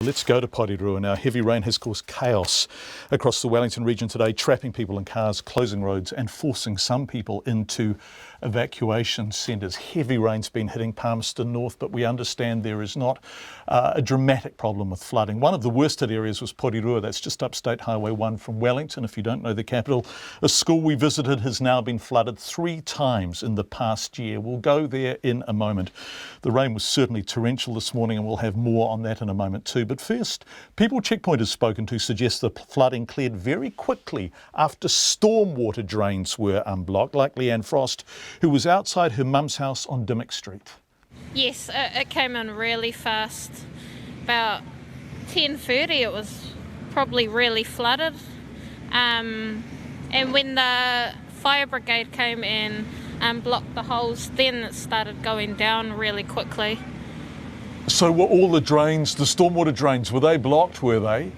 Let's go to Porirua now. Heavy rain has caused chaos across the Wellington region today, trapping people in cars, closing roads and forcing some people into evacuation centres. Heavy rain's been hitting Palmerston North, but we understand there is not a dramatic problem with flooding. One of the worst hit areas was Porirua, that's just up State Highway 1 from Wellington. If you don't know the capital, a school we visited has now been flooded 3 times in the past year. We'll go there in a moment. The rain was certainly torrential this morning and we'll have more on that in a moment too. But first, people Checkpoint has spoken to suggest the flooding cleared very quickly after stormwater drains were unblocked, like Leanne Frost, who was outside her mum's house on Dimmock Street. Yes, it came in really fast. About 10:30 it was probably really flooded. And when the fire brigade came in and blocked the holes, then it started going down really quickly. So were all the drains, the stormwater drains, were they blocked, were they?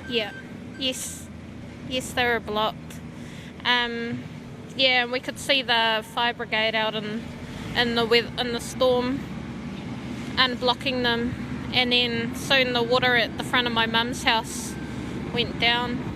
Yeah, yes, they were blocked. Yeah, and we could see the fire brigade out in the storm and blocking them, and then soon the water at the front of my mum's house went down.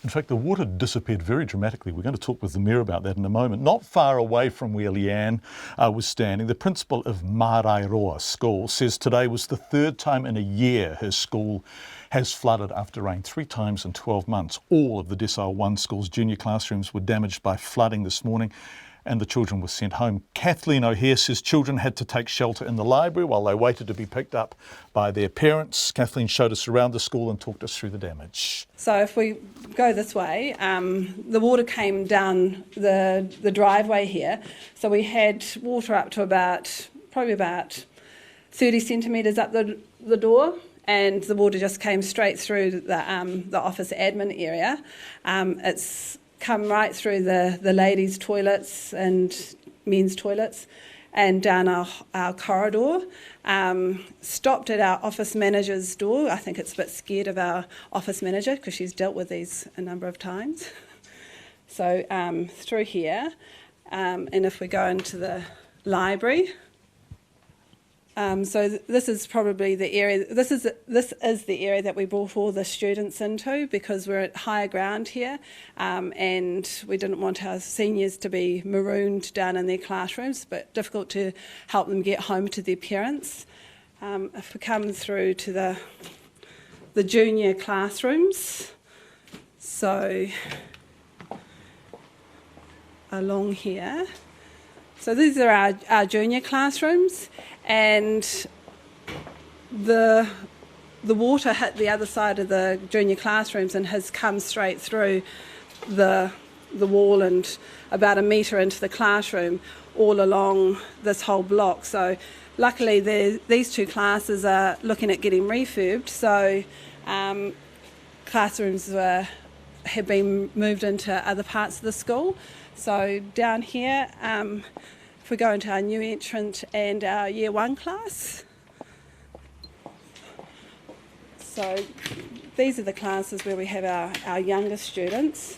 In fact, the water disappeared very dramatically. We're going to talk with the Mayor about that in a moment. Not far away from where Leanne was standing, the principal of Porirua School says today was the 3rd time in a year her school has flooded after rain, 3 times in 12 months. All of the Decile 1 school's junior classrooms were damaged by flooding this morning and the children were sent home. Kathleen O'Hare says children had to take shelter in the library while they waited to be picked up by their parents. Kathleen showed us around the school and talked us through the damage. So if we go this way, the water came down the driveway here. So we had water up to probably about 30 centimetres up the door, and the water just came straight through the office admin area. It's come right through the ladies' toilets and men's toilets and down our corridor, stopped at our office manager's door. I think it's a bit scared of our office manager because she's dealt with these a number of times. So through here, and if we go into the library, so this is probably the area. This is the area that we brought all the students into because we're at higher ground here, and we didn't want our seniors to be marooned down in their classrooms, but difficult to help them get home to their parents. If we come through to the junior classrooms, so along here. So these are our junior classrooms, and the water hit the other side of the junior classrooms and has come straight through the wall and about 1 metre into the classroom all along this whole block. So luckily these 2 classes are looking at getting refurbed, so classrooms have been moved into other parts of the school. So down here, if we go into our new entrant and our Year 1 class. So these are the classes where we have our younger students.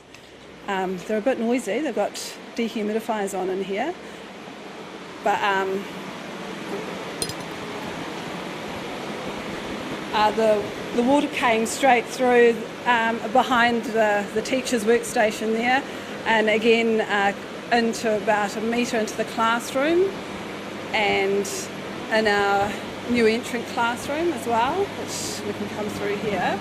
They're a bit noisy, they've got dehumidifiers on in here. But the water came straight through behind the teacher's workstation there, and again into about 1 metre into the classroom, and in our new entrant classroom as well, which we can come through here.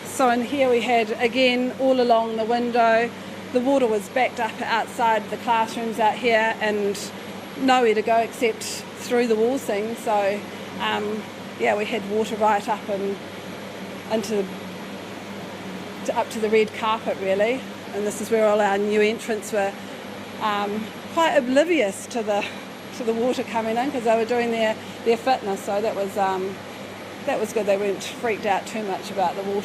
So in here we had, again, all along the window, the water was backed up outside the classrooms out here and nowhere to go except through the wall thing. So yeah, we had water right up and up to the red carpet really, and this is where all our new entrants were quite oblivious to the water coming in because they were doing their fitness, so that was good. They weren't freaked out too much about the water.